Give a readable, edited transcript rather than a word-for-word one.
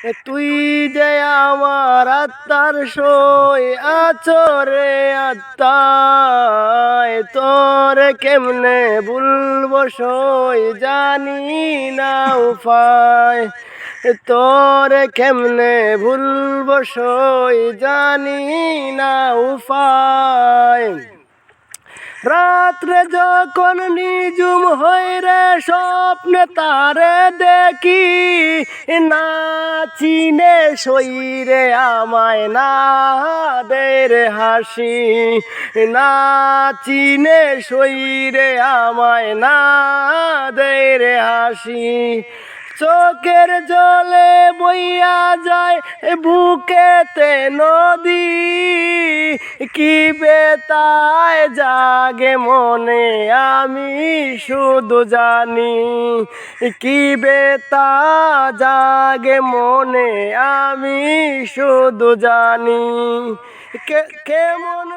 তুই যে আমার আত্মার সই আচরে আত্মায় তোরে কেমনে ভুলবো সই জানি না উপায় তোরে কেমনে ভুলবো সই জানি না উপায় রাত্রে যখন নিজুম হই রে স্বপ্নে তারে দেখি না চিনে শরীরে আমায় না দে রে হাসি না চিনে শরীরে আমায় না দে রে হাসি চোখের জলে বইয়া যায় বুকেতে নদী কি বেতায় জাগে মনে আমি শুধু জানি কি বেতা জাগে মনে আমি শুধু জানি কেমন